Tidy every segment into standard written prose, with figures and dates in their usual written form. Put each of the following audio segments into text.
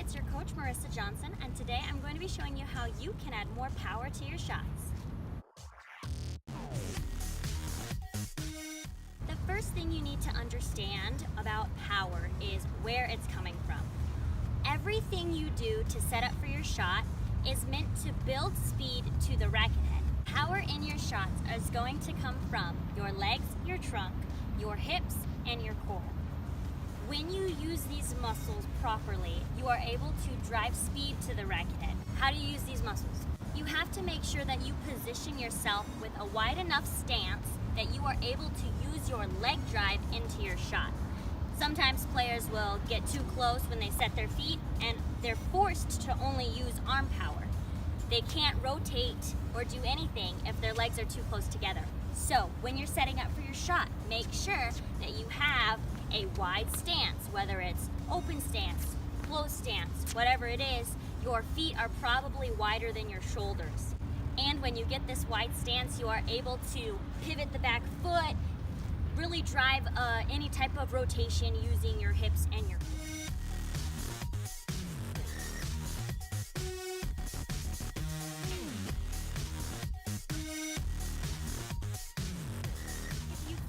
it's your coach Marissa Johnson, and today I'm going to be showing you how you can add more power to your shots. The first thing you need to understand about power is where it's coming from. Everything you do to set up for your shot is meant to build speed to the racket head. Power in your shots is going to come from your legs, your trunk, your hips, and your core. When you use these muscles properly, you are able to drive speed to the racket head. How do you use these muscles? You have to make sure that you position yourself with a wide enough stance that you are able to use your leg drive into your shot. Sometimes players will get too close when they set their feet and they're forced to only use arm power. They can't rotate or do anything if their legs are too close together. So when you're setting up for your shot, make sure that you have a wide stance, whether it's open stance, closed stance, whatever it is, your feet are probably wider than your shoulders. And when you get this wide stance, you are able to pivot the back foot, really drive any type of rotation using your hips and your feet.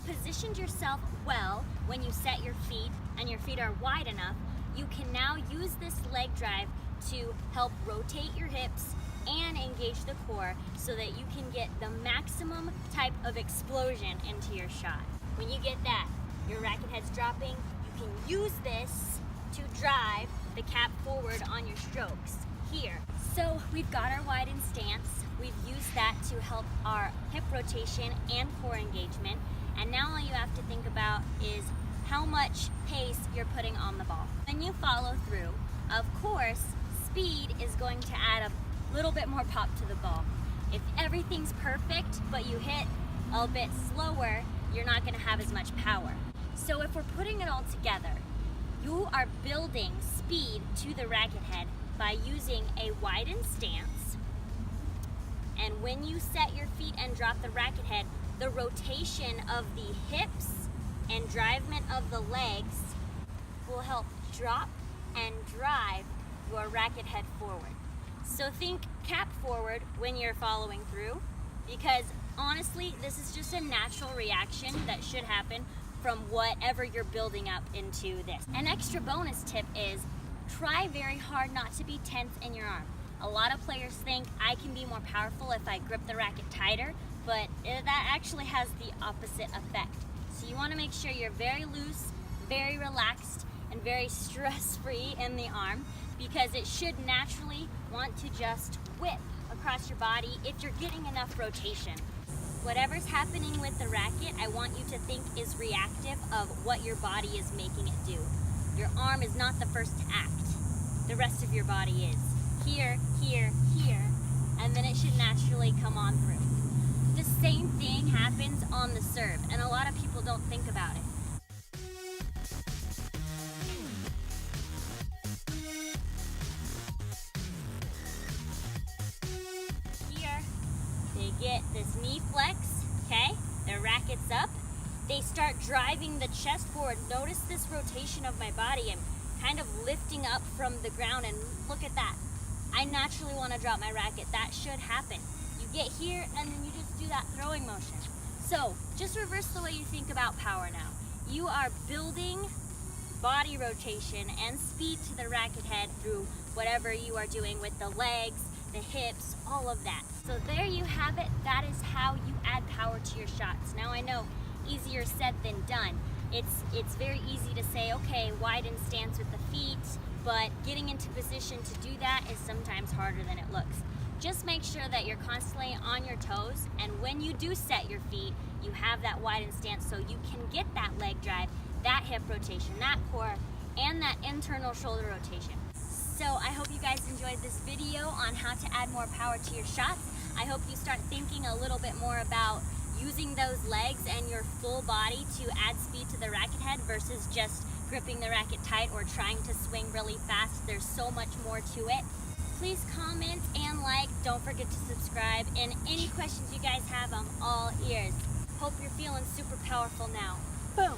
Positioned yourself well when you set your feet and your feet are wide enough, you can now use this leg drive to help rotate your hips and engage the core so that you can get the maximum type of explosion into your shot. When you get that, your racket head's dropping, you can use this to drive the cap forward on your strokes here. So we've got our widened stance, we've used that to help our hip rotation and core engagement. And now all you have to think about is how much pace you're putting on the ball. When you follow through, of course, speed is going to add a little bit more pop to the ball. If everything's perfect, but you hit a bit slower, you're not gonna have as much power. So if we're putting it all together, you are building speed to the racket head by using a widened stance. And when you set your feet and drop the racket head, the rotation of the hips and drivement of the legs will help drop and drive your racket head forward. So think cap forward when you're following through, because honestly, this is just a natural reaction that should happen from whatever you're building up into this. An extra bonus tip is try very hard not to be tense in your arm. A lot of players think I can be more powerful if I grip the racket tighter, but that actually has the opposite effect. So you want to make sure you're very loose, very relaxed, and very stress-free in the arm, because it should naturally want to just whip across your body if you're getting enough rotation. Whatever's happening with the racket, I want you to think is reactive of what your body is making it do. Your arm is not the first to act. The rest of your body is. Here, here, here, and then it should naturally come on through. The same thing happens on the serve, and a lot of people don't think about it. Here, they get this knee flex, okay? Their racket's up. They start driving the chest forward. Notice this rotation of my body. I'm kind of lifting up from the ground, and look at that. I naturally want to drop my racket. That should happen. You get here and then you just do that throwing motion. So just reverse the way you think about power now. You are building body rotation and speed to the racket head through whatever you are doing with the legs, the hips, all of that. So there you have it. That is how you add power to your shots. Now I know, easier said than done. It's very easy to say, okay, widen stance with the feet, but getting into position to do that is sometimes harder than it looks. Just make sure that you're constantly on your toes, and when you do set your feet, you have that widened stance so you can get that leg drive, that hip rotation, that core, and that internal shoulder rotation. So I hope you guys enjoyed this video on how to add more power to your shots. I hope you start thinking a little bit more about using those legs and your full body to add speed to the racket head versus just gripping the racket tight or trying to swing really fast. There's so much more to it. Please comment and like. Don't forget to subscribe. And any questions you guys have, I'm all ears. Hope you're feeling super powerful now. Boom.